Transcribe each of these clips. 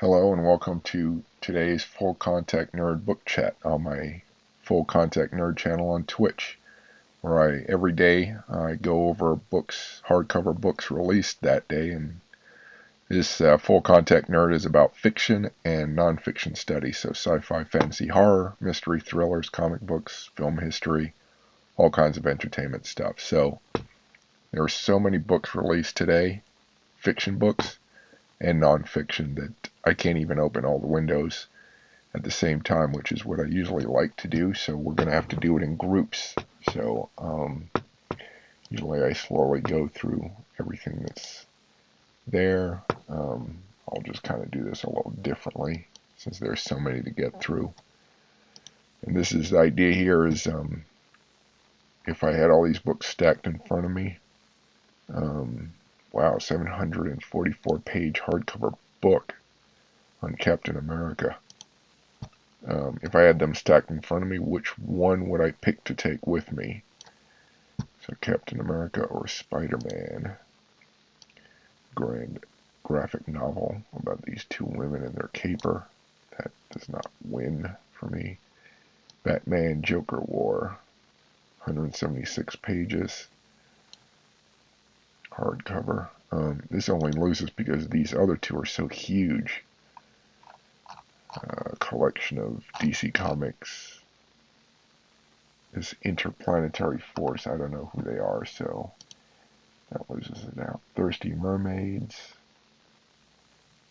Hello and welcome to today's Full Contact Nerd book chat on my Full Contact Nerd channel on Twitch, where every day I go over books, hardcover books released that day, and this Full Contact Nerd is about fiction and nonfiction studies, so sci-fi, fantasy, horror, mystery, thrillers, comic books, film history, all kinds of entertainment stuff. So there are so many books released today, fiction books and nonfiction, that I can't even open all the windows at the same time, which is what I usually like to do. So we're going to have to do it in groups. So usually I slowly go through everything that's there. I'll just kind of do this a little differently since there's so many to get through. And this is the idea here is if I had all these books stacked in front of me, wow, 744 page hardcover book on Captain America. If I had them stacked in front of me, which one would I pick to take with me? So Captain America or Spider-Man? Grand graphic novel about these two women and their caper. That does not win for me. Batman Joker War, 176 pages, hardcover. This only loses because these other two are so huge. Collection of DC Comics. This Interplanetary Force, I don't know who they are, so that loses it out. Thirsty Mermaids.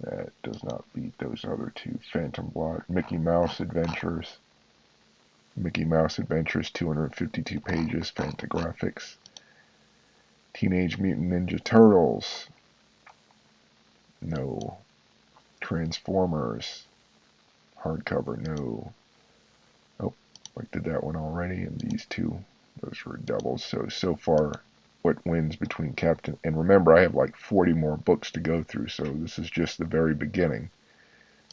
That does not beat those other two. Phantom Blood. Mickey Mouse Adventures. Mickey Mouse Adventures, 252 pages, Fantagraphics. Teenage Mutant Ninja Turtles. No. Transformers. Hardcover, no. Oh, I did that one already, and these two, those were doubles. So far, what wins between Captain, and remember, I have like 40 more books to go through, so this is just the very beginning.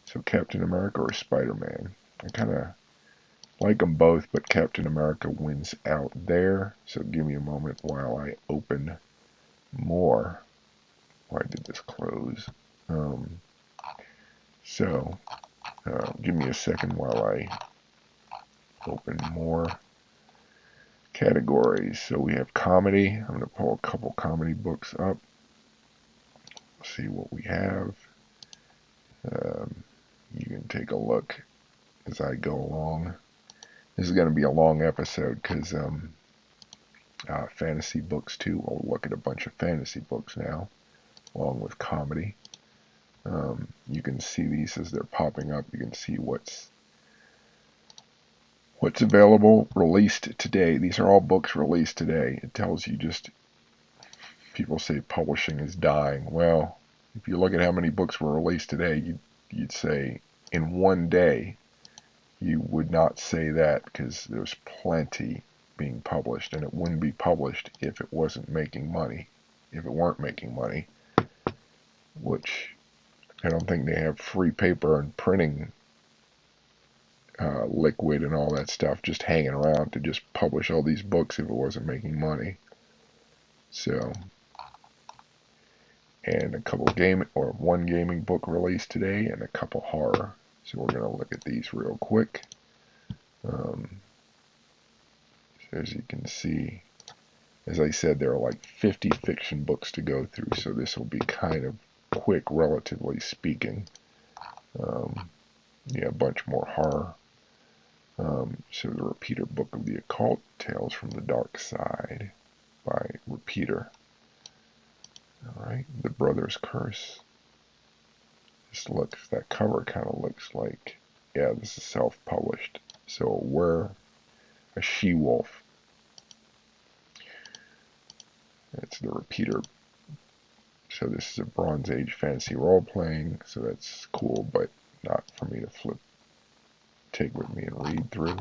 So Captain America or Spider-Man? I kind of like them both, but Captain America wins out there. So give me a moment while I open more. Why did this close? Give me a second while I open more categories. So we have comedy. I'm going to pull a couple comedy books up. See what we have. You can take a look as I go along. This is going to be a long episode because fantasy books too. We'll look at a bunch of fantasy books now, along with comedy. You can see these as they're popping up. You can see what's available, released today. These are all books released today. It tells you just, people say publishing is dying. Well, if you look at how many books were released today, you'd say in one day, you would not say that because there's plenty being published, and it wouldn't be published if it wasn't making money, if it weren't making money, which I don't think they have free paper and printing liquid and all that stuff just hanging around to just publish all these books if it wasn't making money. So, and a couple one gaming book released today and a couple horror. So we're going to look at these real quick. So as you can see, as I said, there are like 50 fiction books to go through, so this will be kind of quick, relatively speaking. Yeah, a bunch more horror. So the Repeater Book of the Occult, Tales from the Dark Side by Repeater. Alright, The Brother's Curse. That cover kind of looks like, yeah, this is self-published. So we're a she-wolf. It's the Repeater. So this is a Bronze Age fantasy role-playing, so that's cool, but not for me to take with me and read through.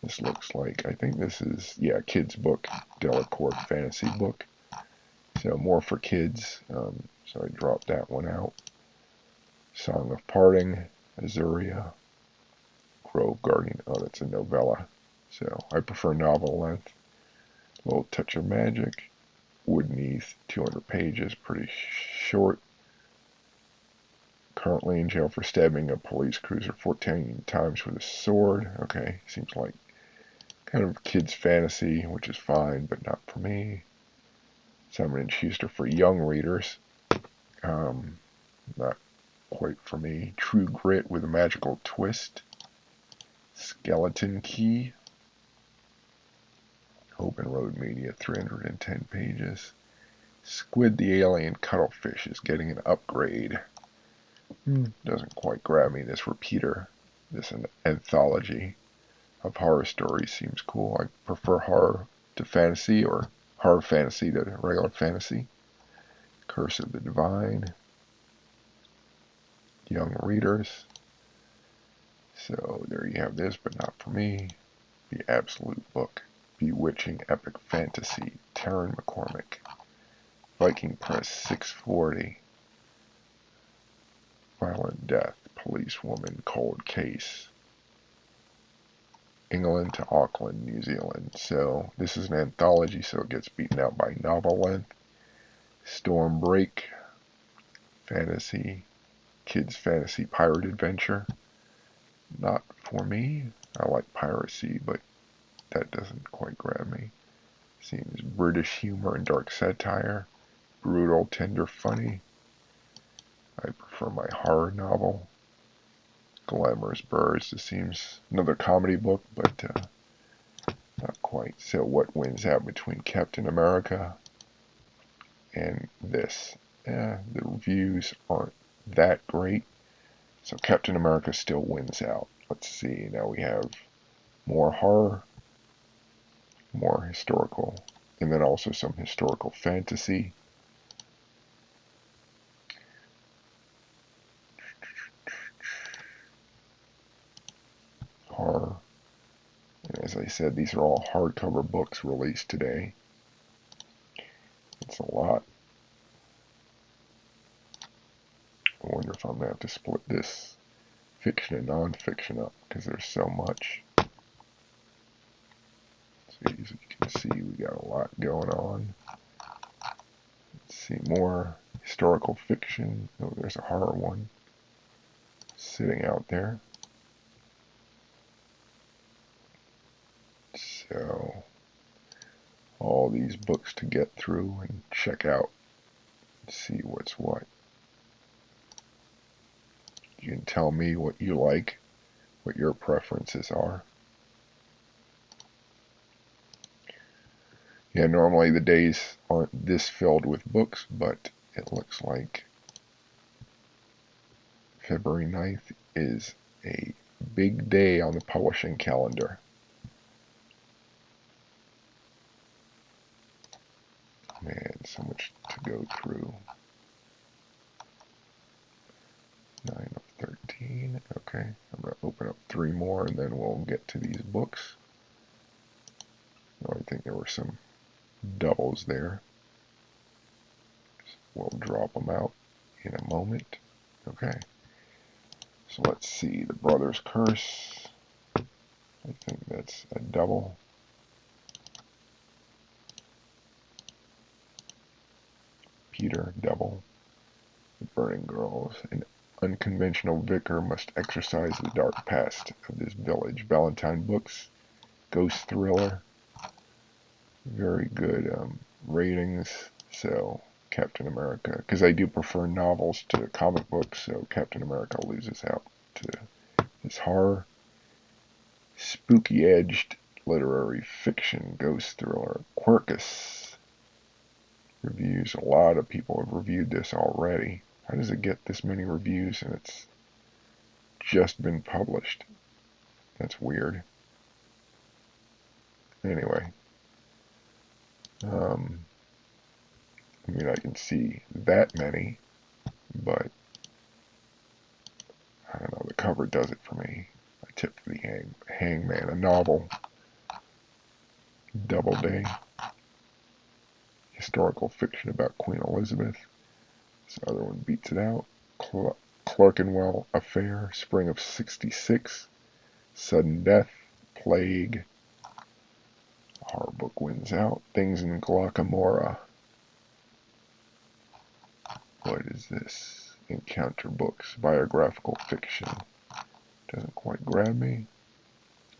This looks like, I think this is, yeah, kids book, Delacorte fantasy book. So more for kids, so I dropped that one out. Song of Parting, Azuria, Grove Guardian, oh, that's a novella. So I prefer novel length. A Little Touch of Magic, Woodneath, 200 pages, pretty short. Currently in jail for stabbing a police cruiser 14 times with a sword. Okay, seems like kind of kids' fantasy, which is fine, but not for me. Simon & Schuster for young readers. Not quite for me. True Grit with a magical twist. Skeleton Key. Open Road Media, 310 pages. Squid the Alien Cuttlefish is getting an upgrade. Doesn't quite grab me. This repeater, this anthology of horror stories seems cool. I prefer horror to fantasy, or horror fantasy to regular fantasy. Curse of the Divine. Young readers. So there you have this, but not for me. The Absolute Book. Bewitching Epic Fantasy. Taryn McCormick. Viking Press 640. Violent Death. Policewoman. Cold Case. England to Auckland, New Zealand. So this is an anthology, so it gets beaten out by novel length. Storm Break. Fantasy. Kids Fantasy Pirate Adventure. Not for me. I like piracy, but that doesn't quite grab me. Seems British humor and dark satire. Brutal, tender, funny. I prefer my horror novel. Glamorous Birds. This seems another comedy book, but not quite. So what wins out between Captain America and this? The reviews aren't that great. So Captain America still wins out. Let's see. Now we have more horror, more historical, and then also some historical fantasy. Horror. And as I said, these are all hardcover books released today. It's a lot. I wonder if I'm going to have to split this fiction and non-fiction up, because there's so much. So as you can see, we got a lot going on. Let's see, more historical fiction. Oh, there's a horror one sitting out there. So, all these books to get through and check out, see what's what. You can tell me what you like, what your preferences are. Yeah, normally the days aren't this filled with books, but it looks like February 9th is a big day on the publishing calendar. Man, so much to go through. 9 of 13. Okay, I'm going to open up 3 more and then we'll get to these books. I think there were some doubles there. We'll drop them out in a moment. Okay, so let's see. The Brother's Curse. I think that's a double. Peter, double. The Burning Girls. An unconventional vicar must exorcise the dark past of this village. Valentine Books. Ghost thriller. Very good ratings. So Captain America, because I do prefer novels to comic books, so Captain America loses out to this horror. Spooky edged literary fiction ghost thriller. Quercus. Reviews. A lot of people have reviewed this already. How does it get this many reviews and it's just been published? That's weird. Anyway. I mean, I can see that many, but I don't know, the cover does it for me. I tip for the Hangman, a novel. Doubleday. Historical fiction about Queen Elizabeth. This other one beats it out. Clerkenwell Affair, spring of '66. Sudden Death. Plague. Horror book wins out. Things in Glaucomora. What is this? encounter books. Biographical fiction. Doesn't quite grab me.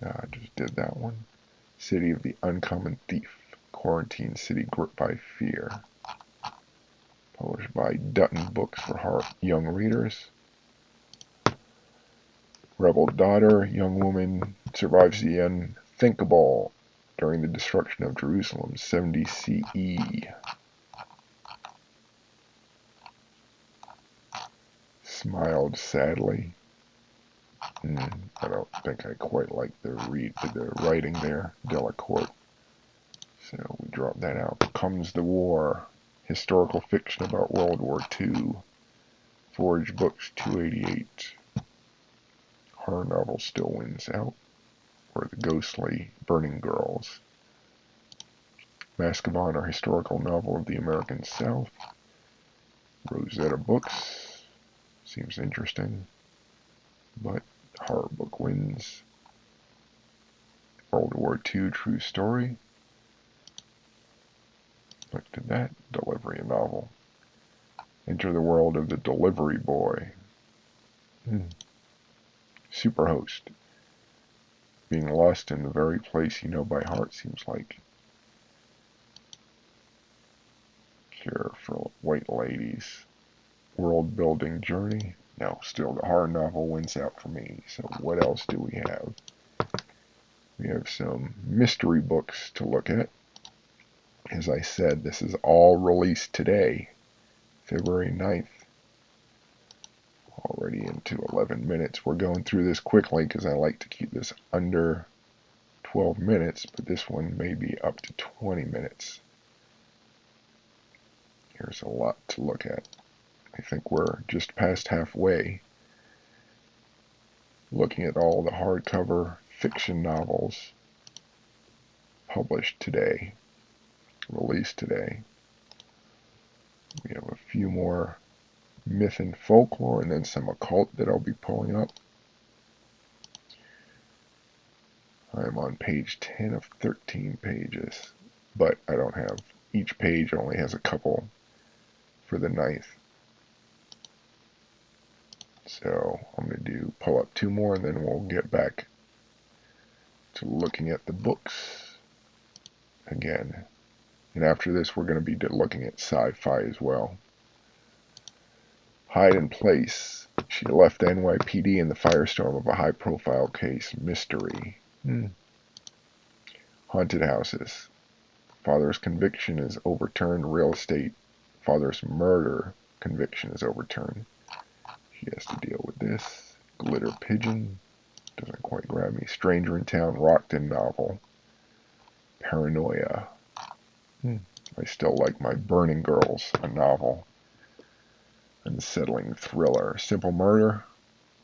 I just did that one. City of the Uncommon Thief. Quarantine City Gripped by Fear. Published by Dutton Books for young readers. Rebel daughter, young woman survives the unthinkable during the destruction of Jerusalem, 70 CE. Smiled sadly. I don't think I quite like the writing there, Delacourt. So we drop that out. Comes the War. Historical fiction about World War II. Forge Books 288. Horror novel still wins out. Or The Ghostly Burning Girls. Mask of Honor, historical novel of the American South. Rosetta Books. Seems interesting. But horror book wins. World War II true story. Looked at that. Delivery novel. Enter the world of the delivery boy. Superhost. Being lost in the very place you know by heart seems like Cure for White Ladies. World building journey. No, still the horror novel wins out for me. So what else do we have? We have some mystery books to look at. As I said, this is all released today, February 9th. Already into 11 minutes. We're going through this quickly because I like to keep this under 12 minutes, but this one may be up to 20 minutes. Here's a lot to look at. I think we're just past halfway looking at all the hardcover fiction novels published today, released today. We have a few more myth and folklore and then some occult that I'll be pulling up. I'm on page 10 of 13 pages, but I don't have, each page only has a couple for the 9th. So I'm going to pull up 2 more and then we'll get back to looking at the books again. And after this we're going to be looking at sci-fi as well. Hide in Place. She left NYPD in the firestorm of a high-profile case. Mystery. Haunted Houses. Father's conviction is overturned. Real estate. Father's murder conviction is overturned. She has to deal with this. Glitter Pigeon. Doesn't quite grab me. Stranger in Town. Rockton novel. Paranoia. I still like my Burning Girls, a novel. Unsettling thriller. Simple Murder.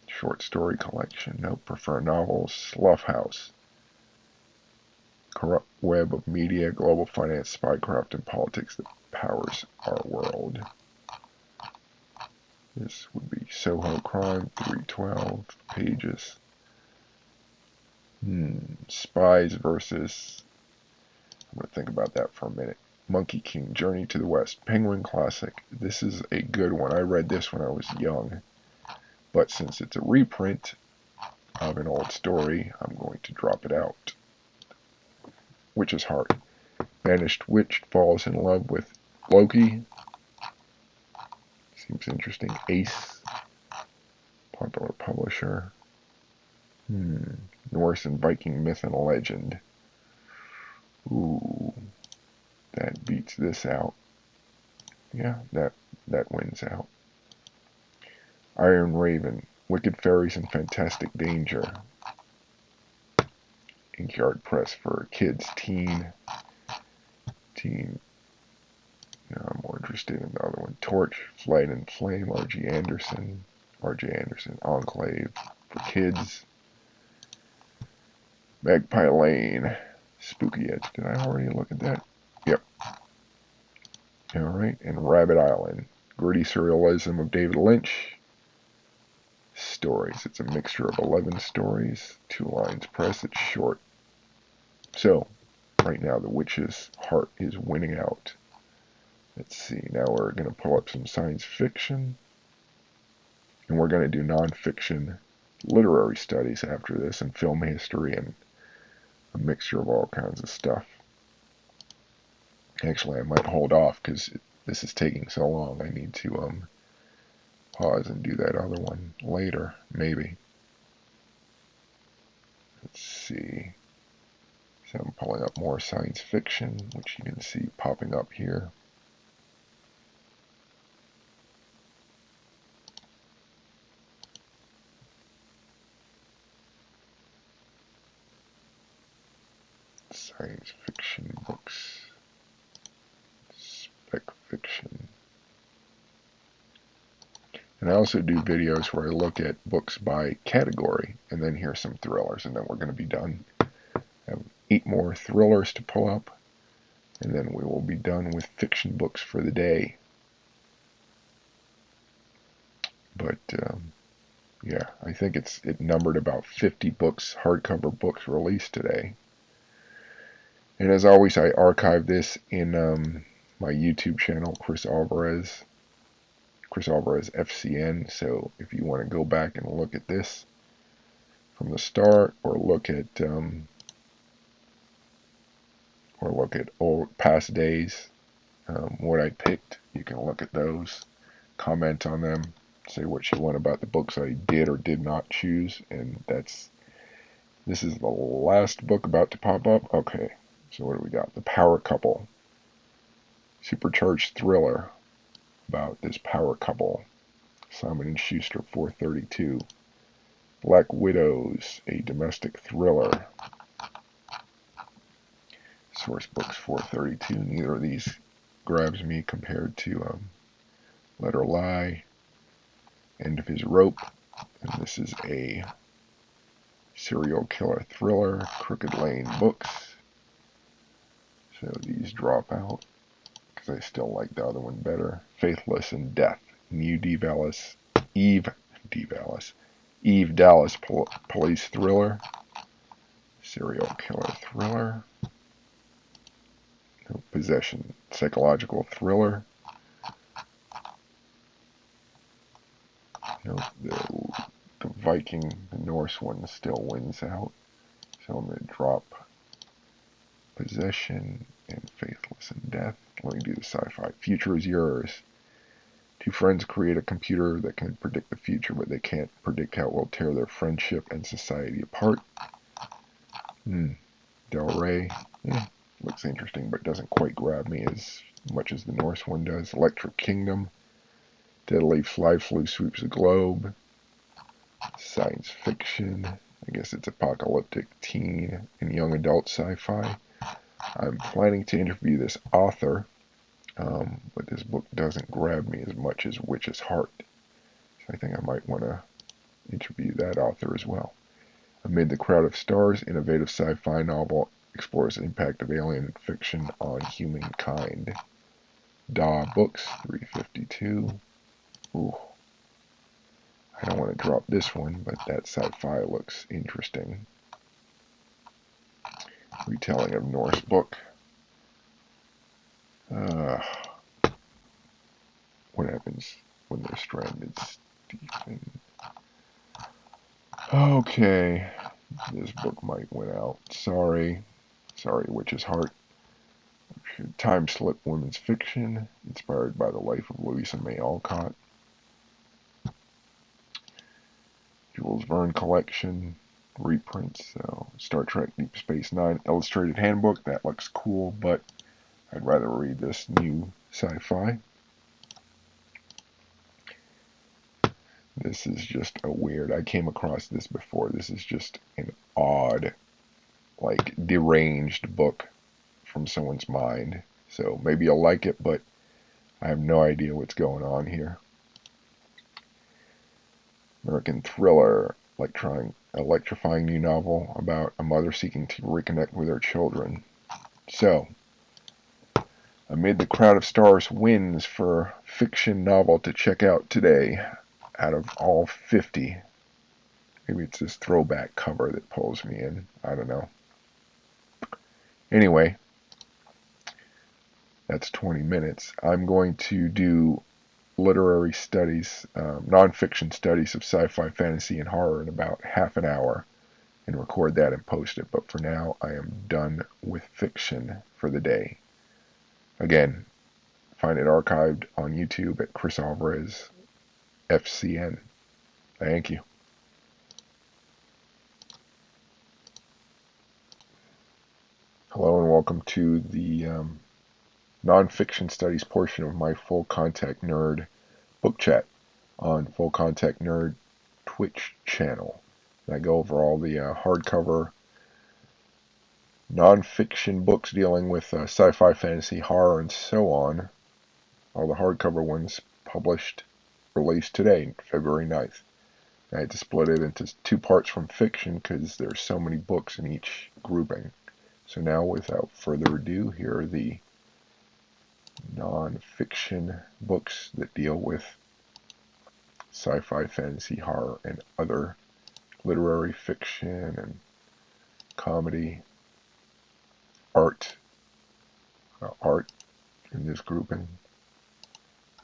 Short story collection. No, prefer novels. Slough House. Corrupt web of media, global finance, spycraft, and politics that powers our world. This would be Soho Crime, 312 pages. Spies versus... I'm going to think about that for a minute. Monkey King, Journey to the West, Penguin Classic. This is a good one. I read this when I was young. But since it's a reprint of an old story, I'm going to drop it out. Witch's Heart. Vanished witch falls in love with Loki. Seems interesting. Ace. Popular publisher. Norse and Viking myth and legend. Ooh. That beats this out. Yeah, that wins out. Iron Raven. Wicked Fairies and Fantastic Danger. Inkyard Press for kids, teen. No, I'm more interested in the other one. Torch, Flight and Flame, R.J. Anderson. Enclave for kids. Magpie Lane. Spooky Edge. Did I already look at that? Yep. Alright, and Rabbit Island. Gritty surrealism of David Lynch. Stories. It's a mixture of 11 stories. 2 lines press. It's short. So, right now the Witch's Heart is winning out. Let's see. Now we're going to pull up some science fiction. And we're going to do nonfiction literary studies after this, and film history, and a mixture of all kinds of stuff. Actually, I might hold off because this is taking so long. I need to pause and do that other one later, maybe. Let's see. So I'm pulling up more science fiction, which you can see popping up here. Science fiction books. Spec fiction. And I also do videos where I look at books by category, and then here's some thrillers, and then we're going to be done. I have 8 more thrillers to pull up, and then we will be done with fiction books for the day. But yeah, I think it numbered about 50 books, hardcover books released today. And as always, I archive this in my YouTube channel, Chris Alvarez FCN. So if you want to go back and look at this from the start, or look at old past days, what I picked, you can look at those, comment on them, say what you want about the books I did or did not choose. And this is the last book about to pop up. Okay, so what do we got? The Power Couple, supercharged thriller about this power couple. Simon & Schuster 432. Black Widows, a domestic thriller. Source Books 432. Neither of these grabs me compared to Let Her Lie, End of His Rope. And this is a serial killer thriller, Crooked Lane Books. So these drop out because I still like the other one better. Faithless in Death, Eve Dallas police thriller, serial killer thriller. Possession, psychological thriller. The Viking, the Norse one still wins out. So I'm going to drop Possession and Faithless in Death. Let me do the sci-fi. Future is Yours. 2 friends create a computer that can predict the future, but they can't predict how it will tear their friendship and society apart. Del Rey. Looks interesting, but doesn't quite grab me as much as the Norse one does. Electric Kingdom. Deadly Fly Flu Sweeps the Globe. Science fiction. I guess it's apocalyptic, teen, and young adult sci-fi. I'm planning to interview this author, but this book doesn't grab me as much as Witch's Heart. So I think I might want to interview that author as well. Amid the Crowd of Stars, innovative sci-fi novel explores the impact of alien fiction on humankind. Daw Books 352. Ooh. I don't want to drop this one, but that sci-fi looks interesting. Retelling of Norse book. What happens when they're stranded? Stephen. Okay. This book might win out. Sorry, Witch's Heart. Time slip women's fiction, inspired by the life of Louisa May Alcott. Jules Verne collection, reprints. So Star Trek Deep Space Nine illustrated handbook. That looks cool, but I'd rather read this new sci-fi. This is just a weird. I came across this before. This is just an odd, like deranged book from someone's mind. So maybe you'll like it, but I have no idea what's going on here. American thriller, electrifying new novel about a mother seeking to reconnect with her children. So, Amid the Crowd of Stars wins for fiction novel to check out today out of all 50. Maybe it's this throwback cover that pulls me in. I don't know. Anyway, that's 20 minutes. I'm going to do literary studies, nonfiction studies of sci-fi, fantasy, and horror in about half an hour and record that and post it. But for now, I am done with fiction for the day. Again, find it archived on YouTube at Chris Alvarez FCN. Thank you. Hello and welcome to the nonfiction studies portion of my Full Contact Nerd book chat on Full Contact Nerd Twitch channel. And I go over all the hardcover nonfiction books dealing with sci-fi, fantasy, horror, and so on. All the hardcover ones released today, February 9th. I had to split it into two parts from fiction because there's so many books in each grouping. So now, without further ado, here are the non-fiction books that deal with sci-fi, fantasy, horror, and other literary fiction and comedy, art in this grouping.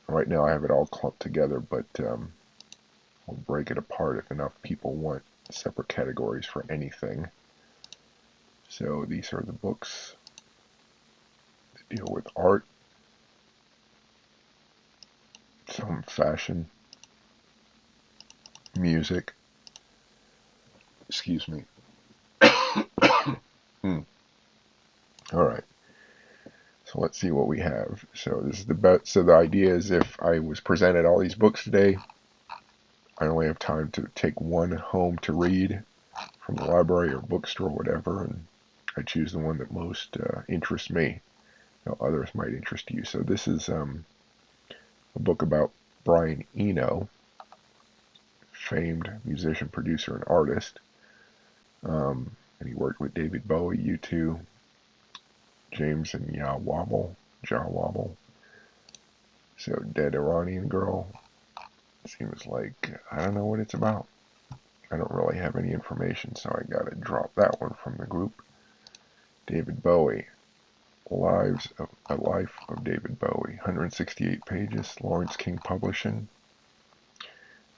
Right now I have it all clumped together, but I'll break it apart if enough people want separate categories for anything. So these are the books that deal with art, some fashion, music, excuse me. Alright, so let's see what we have. So this is the best. So the idea is if I was presented all these books today, I only have time to take one home to read from the library or bookstore or whatever, and I choose the one that most interests me. Now, others might interest you. So this is a book about Brian Eno, famed musician, producer, and artist. And he worked with David Bowie, U2, James and Jah Wobble. So Dead Iranian Girl. Seems like I don't know what it's about. I don't really have any information, so I gotta drop that one from the group. David Bowie. A Life of David Bowie. 168 pages. Lawrence King Publishing.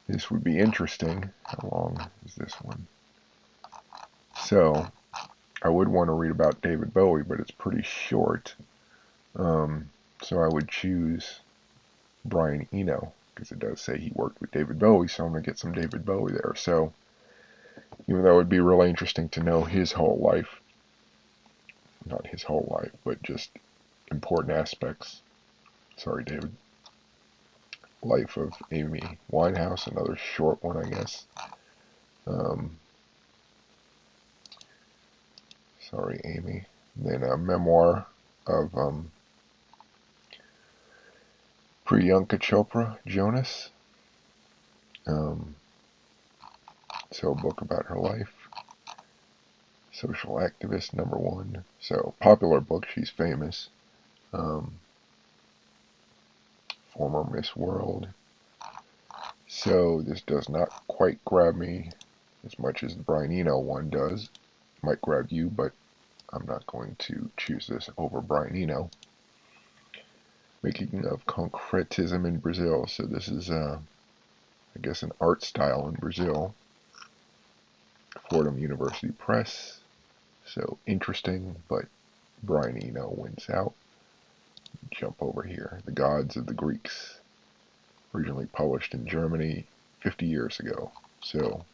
This would be interesting. How long is this one? So, I would want to read about David Bowie, but it's pretty short. So I would choose Brian Eno, because it does say he worked with David Bowie, so I'm going to get some David Bowie there. So, even though it would be really interesting to know his whole life, not his whole life, but just important aspects. Sorry, David. Life of Amy Winehouse, another short one, I guess. Sorry, Amy. And then a memoir of Priyanka Chopra Jonas. So a book about her life. Social activist #1. So popular book, she's famous. Former Miss World. So this does not quite grab me as much as the Brian Eno one does. Might grab you, but I'm not going to choose this over Brian Eno. Making of Concretism in Brazil. So this is, I guess, an art style in Brazil. Fordham University Press. So interesting, but Brian Eno wins out. Jump over here. The Gods of the Greeks. Originally published in Germany 50 years ago. So,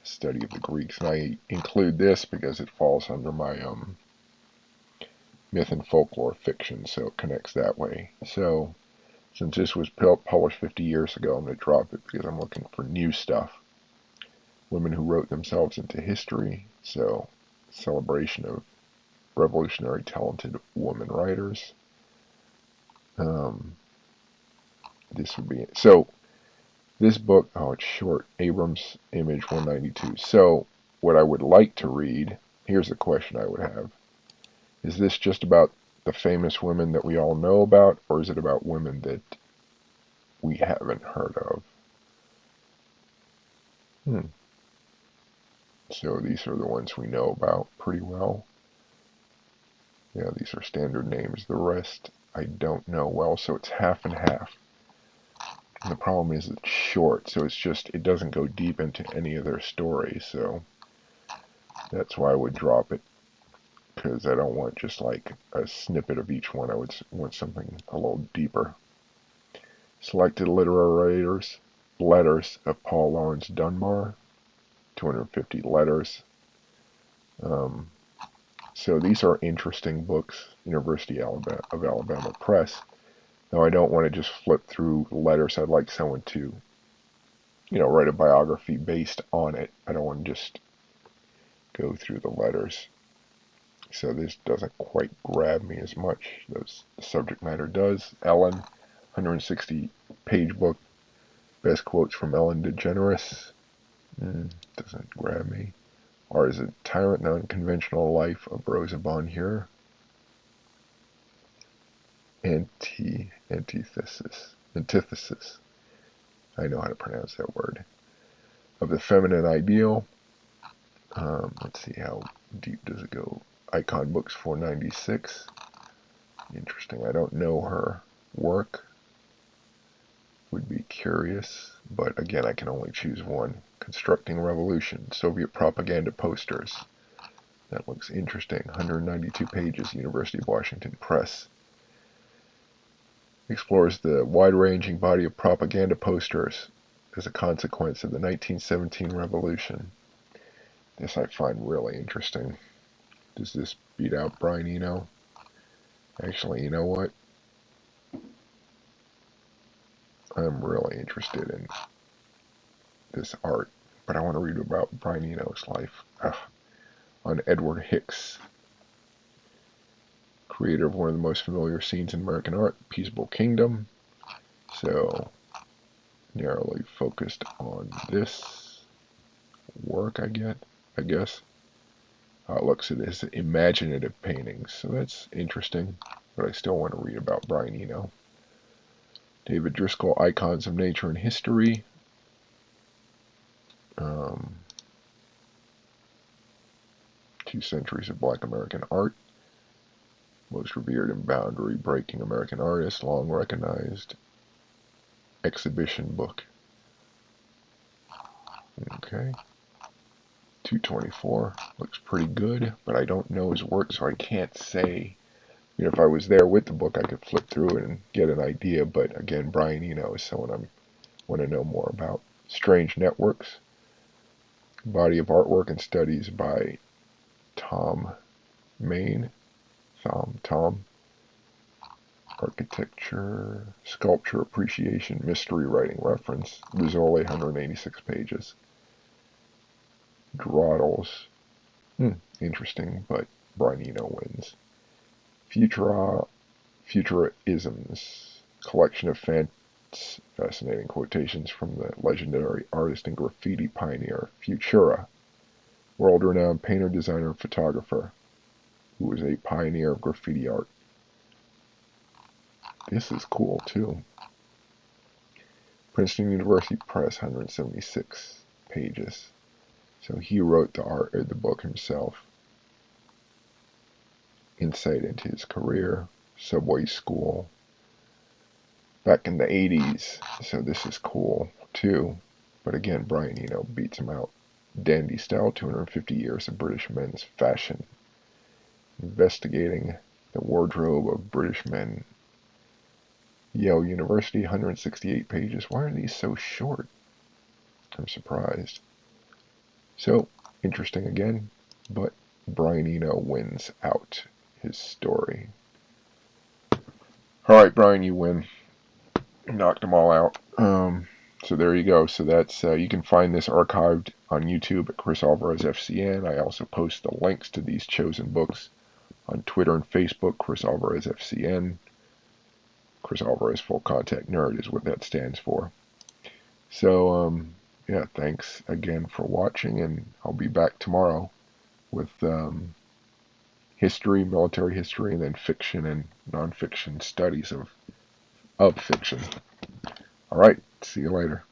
study of the Greeks. And I include this because it falls under my myth and folklore fiction, so it connects that way. So, since this was published 50 years ago, I'm going to drop it because I'm looking for new stuff. Women who wrote themselves into history. So, celebration of revolutionary talented women writers. This would be it. So, this book, oh, it's short. Abrams Image 192. So, what I would like to read, here's the question I would have. Is this just about the famous women that we all know about, or is it about women that we haven't heard of? So these are the ones we know about pretty well. Yeah, these are standard names. The rest I don't know well, so it's half and half. And the problem is it's short, so it doesn't go deep into any of their stories, so that's why I would drop it, because I don't want just like a snippet of each one. I would want something a little deeper. Selected literary letters of Paul Laurence Dunbar, 250 letters. So these are interesting books, University of Alabama Press. Now I don't want to just flip through letters. I'd like someone to, write a biography based on it. I don't want to just go through the letters. So this doesn't quite grab me as much as the subject matter does. Ellen, 160-page book, best quotes from Ellen DeGeneres. Doesn't grab me. Or is it Tyrant and the Unconventional Life of Rosa Bonheur? Antithesis. I know how to pronounce that word. Of the Feminine Ideal. Let's see, how deep does it go? Icon Books 496. Interesting. I don't know her work. Would be curious, but again, I can only choose one. Constructing Revolution, Soviet Propaganda Posters. That looks interesting. 192 pages, University of Washington Press. Explores the wide-ranging body of propaganda posters as a consequence of the 1917 revolution. This I find really interesting. Does this beat out Brian Eno? Actually, you know what? I'm really interested in this art, but I want to read about Brian Eno's life. On Edward Hicks, creator of one of the most familiar scenes in American art, Peaceable Kingdom. So, narrowly focused on this work, I guess. It looks at his imaginative paintings, so that's interesting, but I still want to read about Brian Eno. David Driscoll, Icons of Nature and History. 2 centuries of Black American art. Most revered and boundary-breaking American artist, long recognized exhibition book. Okay. 224. Looks pretty good, but I don't know his work, so I can't say. If I was there with the book, I could flip through it and get an idea, but again, Brian Eno is someone I want to know more about. Strange Networks. Body of artwork and studies by Tom Main. Tom. Architecture, Sculpture Appreciation, Mystery Writing Reference. Rizzoli, 186 pages. Drawdles. Interesting, but Brian Eno wins. Futurisms. Collection of fascinating quotations from the legendary artist and graffiti pioneer Futura, world-renowned painter, designer, and photographer, who was a pioneer of graffiti art. This is cool, too. Princeton University Press, 176 pages. So he wrote the book himself. Insight into his career, subway school, back in the 80s. So this is cool, too. But again, Brian Eno beats him out. Dandy Style, 250 years of British men's fashion. Investigating the wardrobe of British men. Yale University, 168 pages. Why are these so short? I'm surprised. So, interesting again, but Brian Eno wins out his story. Alright, Brian, you win. You knocked them all out. So there you go. So that's you can find this archived on YouTube at Chris Alvarez FCN. I also post the links to these chosen books on Twitter and Facebook, Chris Alvarez FCN. Chris Alvarez Full Contact Nerd is what that stands for. So, yeah, thanks again for watching, and I'll be back tomorrow with history, military history, and then fiction and nonfiction studies of fiction. All right, see you later.